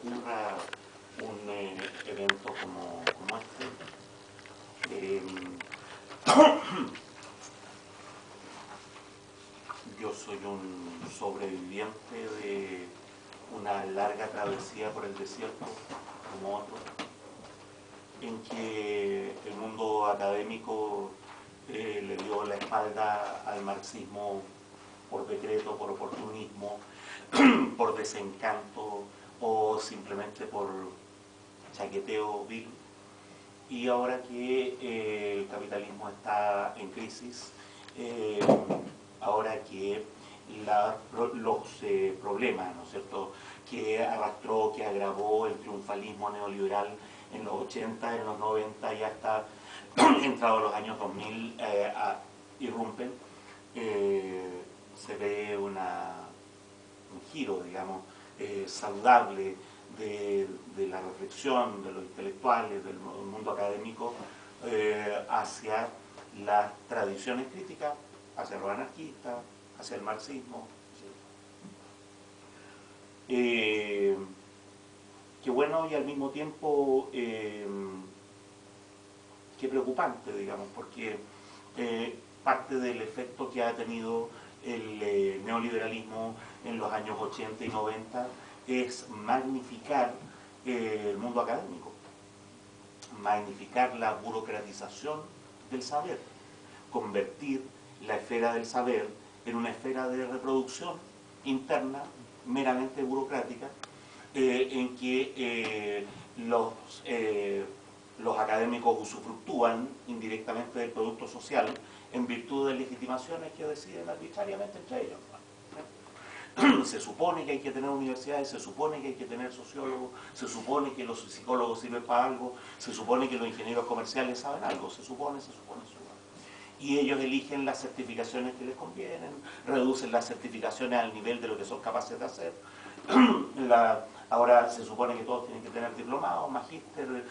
ocurra un evento como este. Yo soy un sobreviviente de una larga travesía por el desierto, como otro, en que el mundo académico le dio la espalda al marxismo por decreto, por oportunismo, por desencanto o simplemente por chaqueteo vil. Y ahora que el capitalismo está en crisis, ahora que los problemas, ¿no es cierto?, que arrastró, que agravó el triunfalismo neoliberal en los 80, en los 90 y hasta entrados los años 2000 irrumpen, se ve un giro, digamos, saludable de la reflexión de los intelectuales, del mundo académico, hacia las tradiciones críticas, hacia los anarquistas, hacia el marxismo. Qué bueno y al mismo tiempo qué preocupante, digamos, porque parte del efecto que ha tenido el neoliberalismo en los años 80 y 90 es magnificar el mundo académico, magnificar la burocratización del saber, convertir la esfera del saber en una esfera de reproducción interna meramente burocrática, en que los académicos usufructúan indirectamente del producto social en virtud de legitimaciones que deciden arbitrariamente entre ellos. Se supone que hay que tener universidades, se supone que hay que tener sociólogos, se supone que los psicólogos sirven para algo, se supone que los ingenieros comerciales saben algo, se supone. Y ellos eligen las certificaciones que les convienen, reducen las certificaciones al nivel de lo que son capaces de hacer. Ahora se supone que todos tienen que tener diplomado, magíster,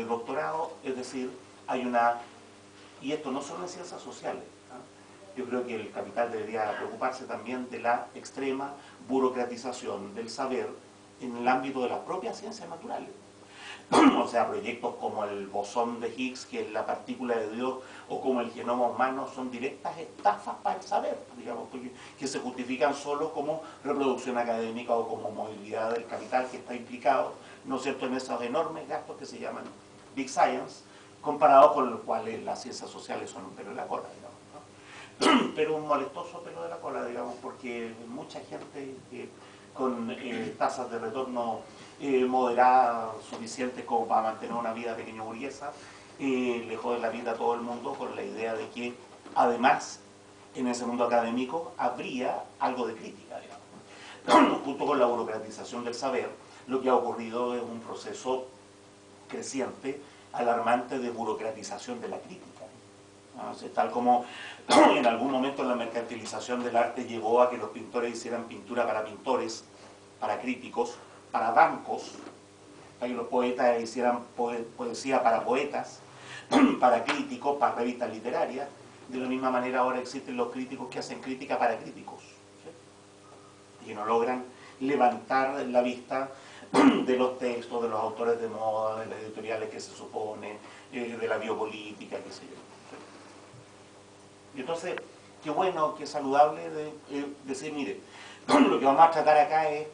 doctorado, es decir, hay una... Y esto no solo en ciencias sociales. Yo creo que el capital debería preocuparse también de la extrema burocratización del saber en el ámbito de las propias ciencias naturales. O sea, proyectos como el bosón de Higgs, que es la partícula de Dios, o como el genoma humano, son directas estafas para el saber, digamos, que se justifican solo como reproducción académica o como movilidad del capital que está implicado, ¿no es cierto?, en esos enormes gastos que se llaman Big Science, comparados con los cuales las ciencias sociales son un pelo de la cola, digamos, ¿no? Pero un molestoso pelo de la cola, digamos, porque mucha gente con tasas de retorno moderadas, suficientes como para mantener una vida pequeña burguesa, le jode la vida a todo el mundo con la idea de que además en ese mundo académico habría algo de crítica, digamos. Junto con la burocratización del saber, lo que ha ocurrido es un proceso creciente, alarmante de burocratización de la crítica. Tal como en algún momento la mercantilización del arte llevó a que los pintores hicieran pintura para pintores, para críticos, para bancos, para que los poetas hicieran poesía para poetas, para críticos, para revistas literarias. De la misma manera ahora existen los críticos que hacen crítica para críticos, ¿sí? Y que no logran levantar la vista de los textos, de los autores de moda, de las editoriales que se supone, de la biopolítica, qué sé yo. Y entonces, qué bueno, qué saludable decir, mire, lo que vamos a tratar acá es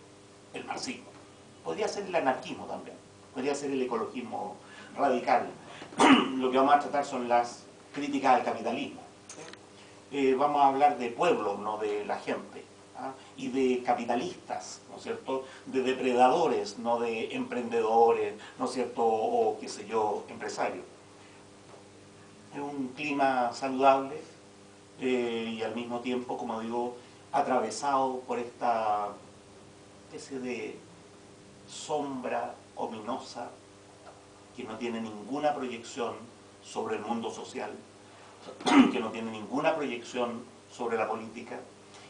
el marxismo. Podría ser el anarquismo también, podría ser el ecologismo radical. Lo que vamos a tratar son las críticas al capitalismo. Vamos a hablar de pueblos, no de la gente, y de capitalistas, ¿no es cierto?, de depredadores, no de emprendedores, ¿no es cierto?, o qué sé yo, empresarios. Es un clima saludable y al mismo tiempo, como digo, atravesado por esta especie de sombra ominosa que no tiene ninguna proyección sobre el mundo social, que no tiene ninguna proyección sobre la política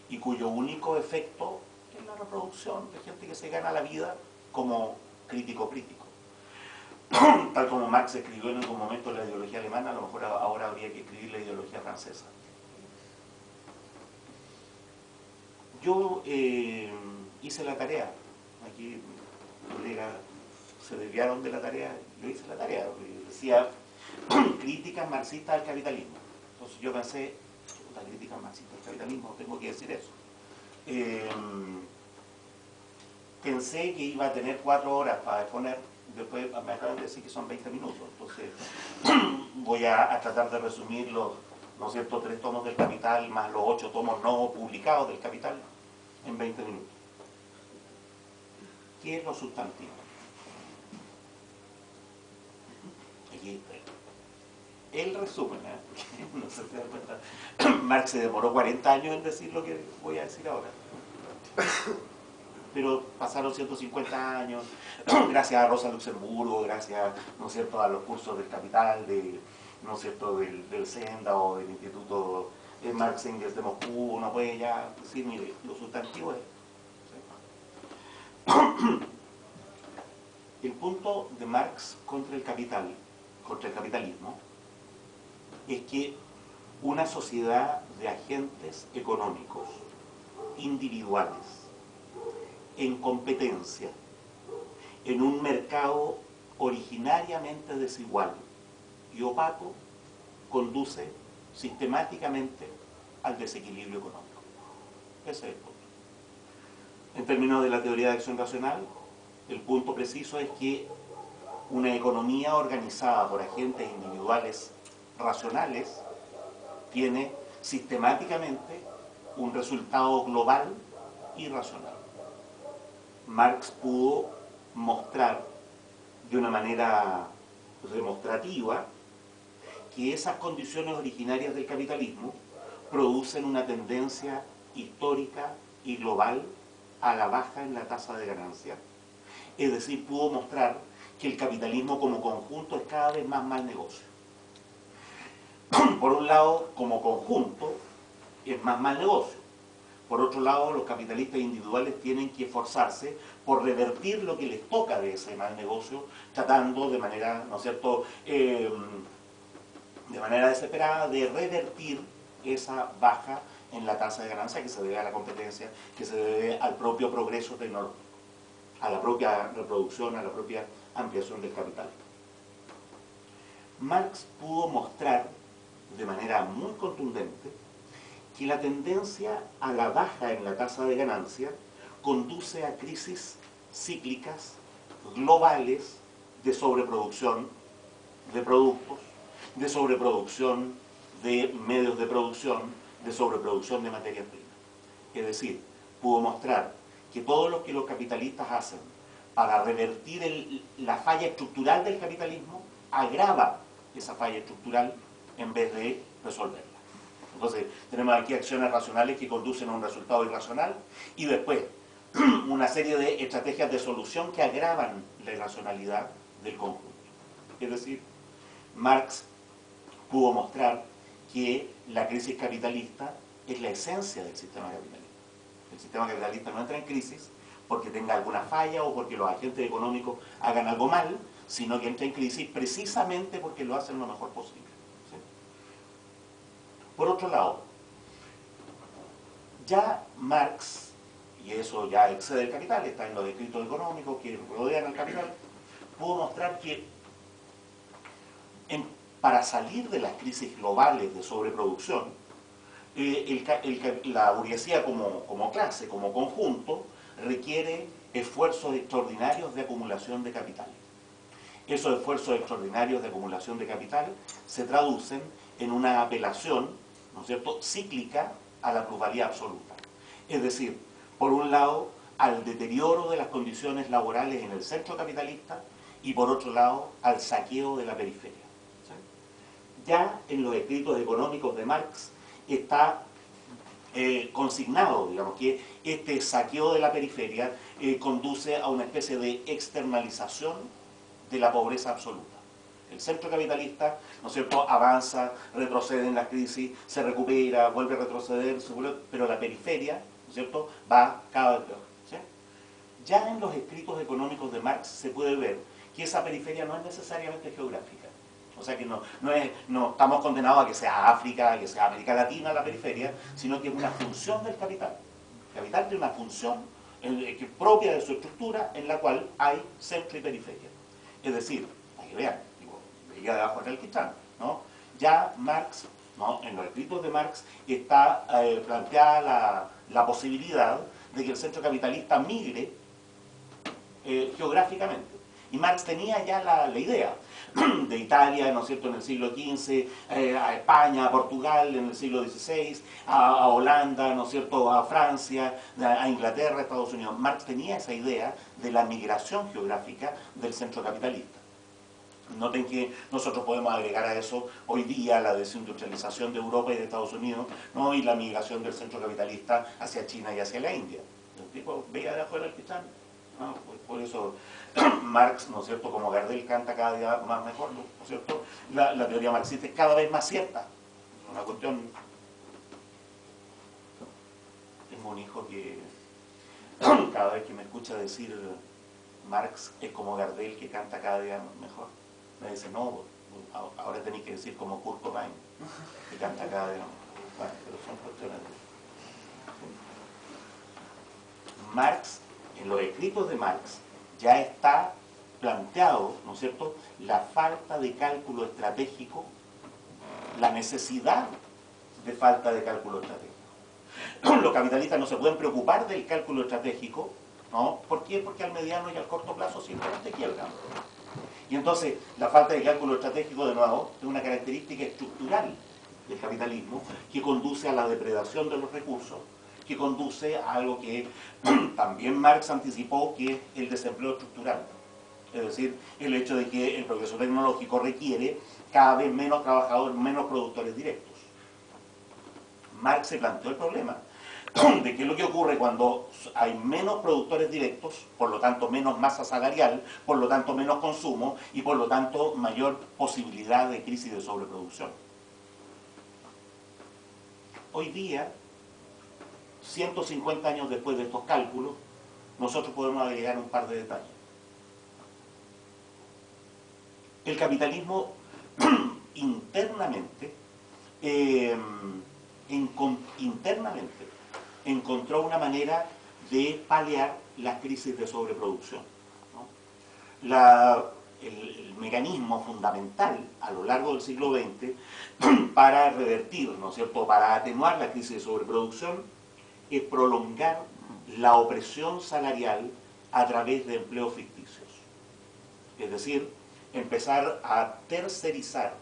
y cuyo único efecto es la reproducción de gente que se gana la vida como crítico. Tal como Marx escribió en algún momento la ideología alemana, a lo mejor ahora habría que escribir la ideología francesa. Yo hice la tarea, aquí mi colega se desviaron de la tarea, yo hice la tarea, decía críticas marxistas al capitalismo. Entonces yo pensé, la crítica marxista al capitalismo, tengo que decir eso. Pensé que iba a tener 4 horas para exponer, después me acaban de decir que son 20 minutos, entonces voy a tratar de resumir los, ¿no es cierto?, 3 tomos del Capital más los 8 tomos no publicados del Capital en 20 minutos. ¿Qué es lo sustantivo? Aquí el resumen, no se da cuenta. Marx se demoró 40 años en decir lo que voy a decir ahora. Pero pasaron 150 años, gracias a Rosa Luxemburgo, gracias, ¿no es cierto?, a los cursos del Capital, ¿no es cierto?, del Senda o del Instituto Marx Engels de Moscú. Uno puede ya decir, mire, lo sustantivo es... El punto de Marx contra el capital, contra el capitalismo, es que una sociedad de agentes económicos individuales en competencia en un mercado originariamente desigual y opaco conduce sistemáticamente al desequilibrio económico. Ese es el punto. En términos de la teoría de acción racional, el punto preciso es que una economía organizada por agentes individuales racionales tiene sistemáticamente un resultado global irracional. Marx pudo mostrar de una manera demostrativa que esas condiciones originarias del capitalismo producen una tendencia histórica y global a la baja en la tasa de ganancia. Es decir, pudo mostrar que el capitalismo como conjunto es cada vez más mal negocio. Por un lado, como conjunto, es más mal negocio. Por otro lado, los capitalistas individuales tienen que esforzarse por revertir lo que les toca de ese mal negocio, tratando de manera, ¿no es cierto?, de manera desesperada de revertir esa baja en la tasa de ganancia que se debe a la competencia, que se debe al propio progreso tecnológico, a la propia reproducción, a la propia ampliación del capital. Marx pudo mostrar de manera muy contundente que la tendencia a la baja en la tasa de ganancia conduce a crisis cíclicas globales de sobreproducción de productos, de sobreproducción de medios de producción, de sobreproducción de materias primas. Es decir, pudo mostrar que todo lo que los capitalistas hacen para revertir la falla estructural del capitalismo agrava esa falla estructural en vez de resolverla. Entonces, tenemos aquí acciones racionales que conducen a un resultado irracional y después una serie de estrategias de solución que agravan la irracionalidad del conjunto. Es decir, Marx pudo mostrar que la crisis capitalista es la esencia del sistema capitalista. El sistema capitalista no entra en crisis porque tenga alguna falla o porque los agentes económicos hagan algo mal, sino que entra en crisis precisamente porque lo hacen lo mejor posible. ¿Sí? Por otro lado, ya Marx, y eso ya excede el capital, está en los escritos económicos que rodean al capital, pudo mostrar que para salir de las crisis globales de sobreproducción, la burguesía como clase, como conjunto, requiere esfuerzos extraordinarios de acumulación de capital. Esos esfuerzos extraordinarios de acumulación de capital se traducen en una apelación, ¿no es cierto?, cíclica a la plusvalía absoluta. Es decir, por un lado, al deterioro de las condiciones laborales en el centro capitalista y por otro lado, al saqueo de la periferia. ¿Sí? Ya en los escritos económicos de Marx está consignado, digamos, que este saqueo de la periferia conduce a una especie de externalización de la pobreza absoluta. El centro capitalista, ¿no es cierto?, avanza, retrocede en la crisis, se recupera, vuelve a retroceder, pero la periferia, ¿no es cierto?, va cada vez peor. ¿Sí? Ya en los escritos económicos de Marx se puede ver que esa periferia no es necesariamente geográfica. O sea que no estamos condenados a que sea África, a que sea América Latina la periferia, sino que es una función del capital. El capital tiene una función propia de su estructura en la cual hay centro y periferia. Es decir, para que vean, digo, veía debajo del alquitrán, ¿no? Ya Marx, ¿no?, en los escritos de Marx está planteada la posibilidad de que el centro capitalista migre geográficamente. Y Marx tenía ya la idea de Italia, ¿no es cierto?, en el siglo XV, a España, a Portugal en el siglo XVI, a Holanda, ¿no es cierto?, a Francia, a Inglaterra, a Estados Unidos. Marx tenía esa idea de la migración geográfica del centro capitalista. Noten que nosotros podemos agregar a eso hoy día la desindustrialización de Europa y de Estados Unidos, ¿no?, y la migración del centro capitalista hacia China y hacia la India. El tipo veía de afuera el pistán, ¿no? Por eso Marx, ¿no es cierto?, como Gardel canta cada día más mejor, ¿no es cierto?, la teoría marxista es cada vez más cierta. Una cuestión... Tengo un hijo que cada vez que me escucha decir Marx es como Gardel que canta cada día mejor, me dice, no, ahora tenéis que decir como Kurt Cobain, que canta cada día mejor. Bueno, pero son cuestiones de... Marx, en los escritos de Marx, ya está planteado, ¿no es cierto?, la falta de cálculo estratégico, la necesidad de falta de cálculo estratégico. Los capitalistas no se pueden preocupar del cálculo estratégico, ¿no? ¿Por qué? Porque al mediano y al corto plazo simplemente quiebran. Y entonces, la falta de cálculo estratégico, de nuevo, es una característica estructural del capitalismo que conduce a la depredación de los recursos, que conduce a algo que también Marx anticipó, que es el desempleo estructural. Es decir, el hecho de que el progreso tecnológico requiere cada vez menos trabajadores, menos productores directos. Marx se planteó el problema de qué es lo que ocurre cuando hay menos productores directos, por lo tanto menos masa salarial, por lo tanto menos consumo y por lo tanto mayor posibilidad de crisis de sobreproducción. Hoy día, 150 años después de estos cálculos, nosotros podemos agregar un par de detalles. El capitalismo internamente encontró una manera de paliar las crisis de sobreproducción, ¿no? El mecanismo fundamental a lo largo del siglo XX para revertir, ¿no es cierto?, para atenuar la crisis de sobreproducción es prolongar la opresión salarial a través de empleos ficticios. Es decir, empezar a tercerizar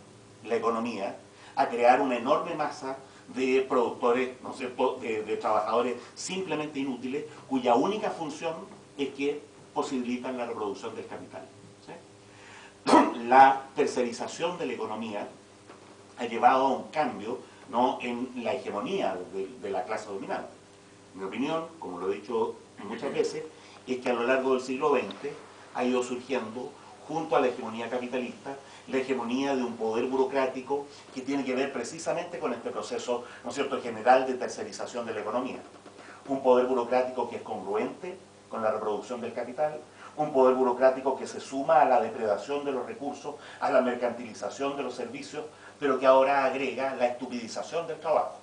la economía, a crear una enorme masa de productores, ¿no es cierto?, de trabajadores simplemente inútiles, cuya única función es que posibilitan la reproducción del capital. ¿Sí? La tercerización de la economía ha llevado a un cambio, ¿no?, en la hegemonía de la clase dominante. Mi opinión, como lo he dicho muchas veces, es que a lo largo del siglo XX ha ido surgiendo, junto a la hegemonía capitalista, la hegemonía de un poder burocrático que tiene que ver precisamente con este proceso, ¿no es cierto?, general de tercerización de la economía. Un poder burocrático que es congruente con la reproducción del capital, un poder burocrático que se suma a la depredación de los recursos, a la mercantilización de los servicios, pero que ahora agrega la estupidización del trabajo.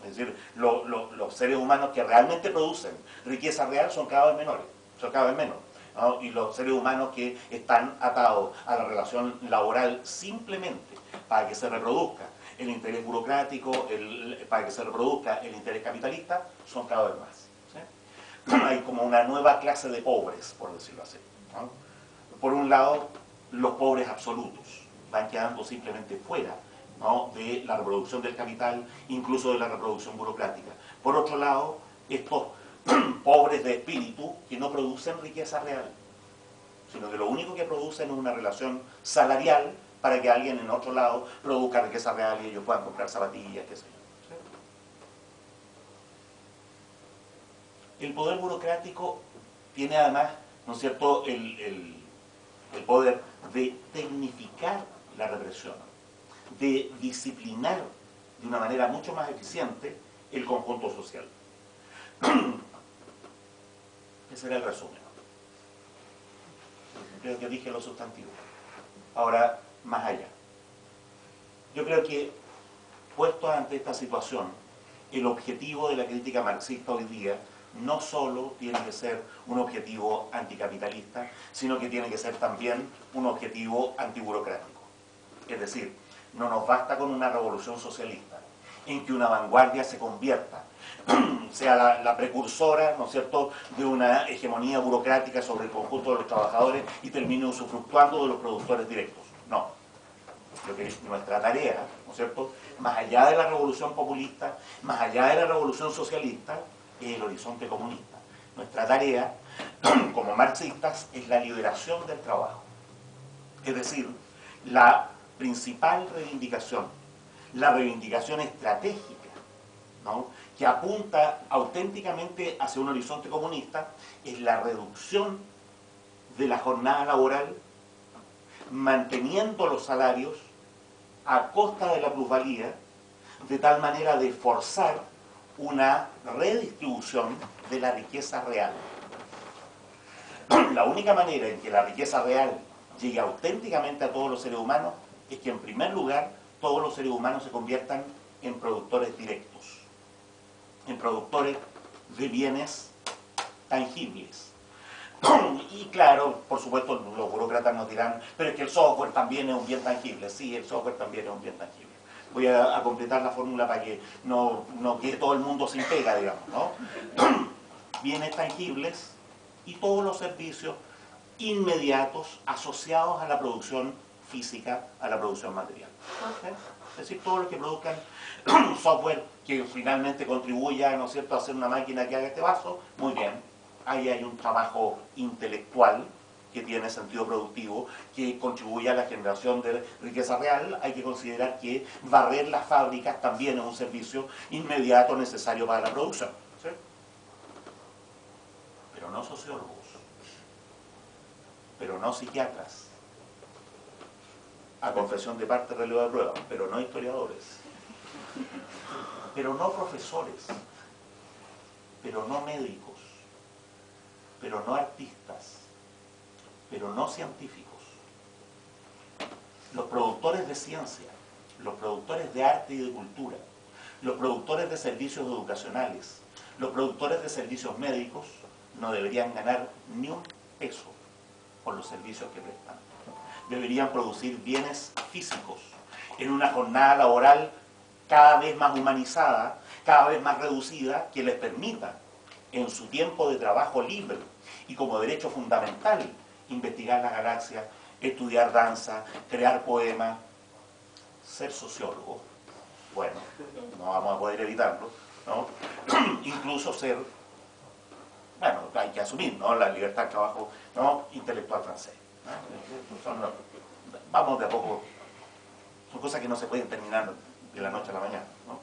Es decir, los seres humanos que realmente producen riqueza real son cada vez menores, son cada vez menos, ¿no? Y los seres humanos que están atados a la relación laboral simplemente para que se reproduzca el interés burocrático, para que se reproduzca el interés capitalista, son cada vez más. ¿Sí? Hay como una nueva clase de pobres, por decirlo así, ¿no? Por un lado, los pobres absolutos van quedando simplemente fuera, ¿no?, de la reproducción del capital, incluso de la reproducción burocrática. Por otro lado, estos pobres de espíritu que no producen riqueza real, sino que lo único que producen es una relación salarial para que alguien en otro lado produzca riqueza real y ellos puedan comprar zapatillas, qué sé yo. ¿Sí? El poder burocrático tiene además, ¿no es cierto?, el poder de tecnificar la represión, de disciplinar de una manera mucho más eficiente el conjunto social. Ese era el resumen. Creo que dije lo sustantivo. Ahora, más allá. Yo creo que, puesto ante esta situación, el objetivo de la crítica marxista hoy día no solo tiene que ser un objetivo anticapitalista, sino que tiene que ser también un objetivo antiburocrático. Es decir, no nos basta con una revolución socialista en que una vanguardia se convierta, sea la precursora, ¿no es cierto?, de una hegemonía burocrática sobre el conjunto de los trabajadores y termine usufructuando de los productores directos. No. Lo que es nuestra tarea, ¿no es cierto?, más allá de la revolución populista, más allá de la revolución socialista, es el horizonte comunista. Nuestra tarea, como marxistas, es la liberación del trabajo. Es decir, la principal reivindicación, la reivindicación estratégica, ¿no?, que apunta auténticamente hacia un horizonte comunista, es la reducción de la jornada laboral, manteniendo los salarios a costa de la plusvalía, de tal manera de forzar una redistribución de la riqueza real. La única manera en que la riqueza real llegue auténticamente a todos los seres humanos es que, en primer lugar, todos los seres humanos se conviertan en productores directos, en productores de bienes tangibles. Y claro, por supuesto, los burócratas nos dirán, pero es que el software también es un bien tangible. Sí, el software también es un bien tangible. Voy a completar la fórmula para que no quede todo el mundo sin pega, digamos, ¿no? Bienes tangibles y todos los servicios inmediatos asociados a la producción física, a la producción material. Es decir, todos los que produzcan software que finalmente contribuya, ¿no es cierto?, a hacer una máquina que haga este vaso, muy bien. Ahí hay un trabajo intelectual que tiene sentido productivo, que contribuye a la generación de riqueza real. Hay que considerar que barrer las fábricas también es un servicio inmediato necesario para la producción, ¿sí? Pero no sociólogos, pero no psiquiatras, a confesión de parte, relevo de prueba, pero no historiadores, pero no profesores, pero no médicos, pero no artistas, pero no científicos. Los productores de ciencia, los productores de arte y de cultura, los productores de servicios educacionales, los productores de servicios médicos no deberían ganar ni un peso por los servicios que prestan. Deberían producir bienes físicos en una jornada laboral cada vez más humanizada, cada vez más reducida, que les permita en su tiempo de trabajo libre y como derecho fundamental investigar la galaxia, estudiar danza, crear poemas, ser sociólogo. Bueno, no vamos a poder evitarlo, ¿no? Incluso ser, bueno, hay que asumir, ¿no?, la libertad del trabajo, ¿no?, intelectual francés, ¿no? Vamos de a poco, son cosas que no se pueden terminar de la noche a la mañana, ¿no?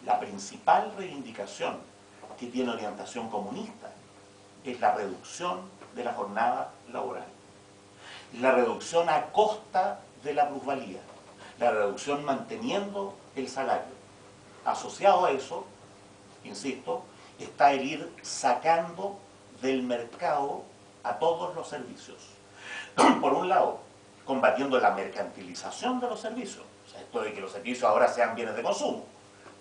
La principal reivindicación que tiene orientación comunista es la reducción de la jornada laboral, la reducción a costa de la plusvalía, la reducción manteniendo el salario. Asociado a eso, insisto, está el ir sacando del mercado a todos los servicios. Por un lado, combatiendo la mercantilización de los servicios, o sea, esto de que los servicios ahora sean bienes de consumo,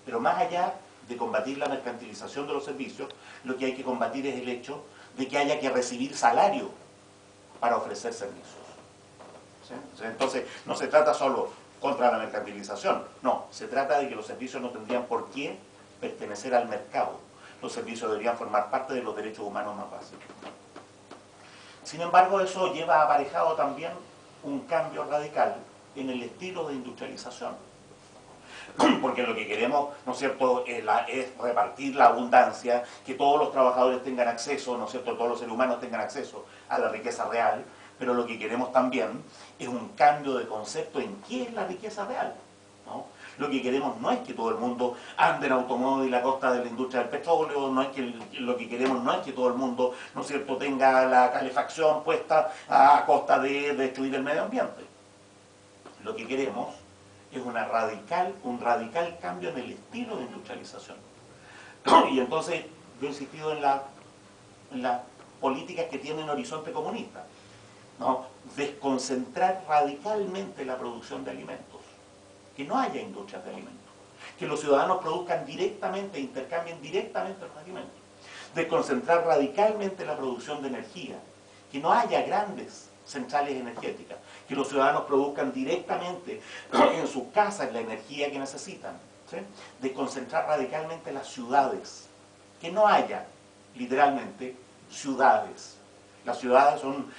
pero más allá de combatir la mercantilización de los servicios, lo que hay que combatir es el hecho de que haya que recibir salario para ofrecer servicios. ¿Sí? Entonces, no se trata solo contra la mercantilización, no, se trata de que los servicios no tendrían por qué pertenecer al mercado. Los servicios deberían formar parte de los derechos humanos más básicos. Sin embargo, eso lleva aparejado también un cambio radical en el estilo de industrialización. Porque lo que queremos, ¿no es cierto?, es repartir la abundancia, que todos los trabajadores tengan acceso, ¿no es cierto?, todos los seres humanos tengan acceso a la riqueza real, pero lo que queremos también es un cambio de concepto en qué es la riqueza real, ¿no? Lo que queremos no es que todo el mundo ande en automóvil a costa de la industria del petróleo, no es que lo que queremos no es que todo el mundo, ¿no es cierto?, tenga la calefacción puesta a costa de destruir el medio ambiente. Lo que queremos es un radical cambio en el estilo de industrialización. Y entonces yo he insistido en las políticas que tienen horizonte comunista, ¿no? Desconcentrar radicalmente la producción de alimentos, que no haya industrias de alimentos, que los ciudadanos produzcan directamente, intercambien directamente los alimentos, desconcentrar radicalmente la producción de energía, que no haya grandes centrales energéticas, que los ciudadanos produzcan directamente en sus casas la energía que necesitan, ¿sí? Desconcentrar radicalmente las ciudades, que no haya literalmente ciudades. Las ciudades son,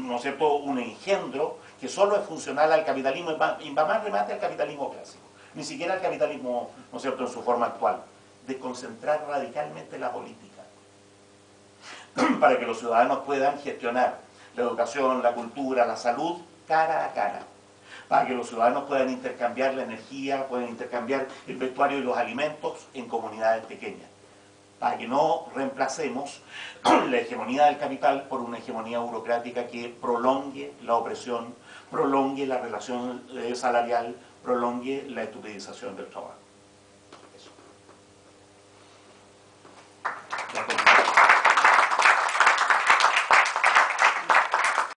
¿no es cierto?, un engendro que solo es funcional al capitalismo y va más remate al capitalismo clásico, ni siquiera al capitalismo, ¿no es cierto?, en su forma actual. Desconcentrar radicalmente la política para que los ciudadanos puedan gestionar la educación, la cultura, la salud cara a cara, para que los ciudadanos puedan intercambiar la energía, puedan intercambiar el vestuario y los alimentos en comunidades pequeñas, para que no reemplacemos la hegemonía del capital por una hegemonía burocrática que prolongue la opresión, prolongue la relación salarial, prolongue la estupidización del trabajo.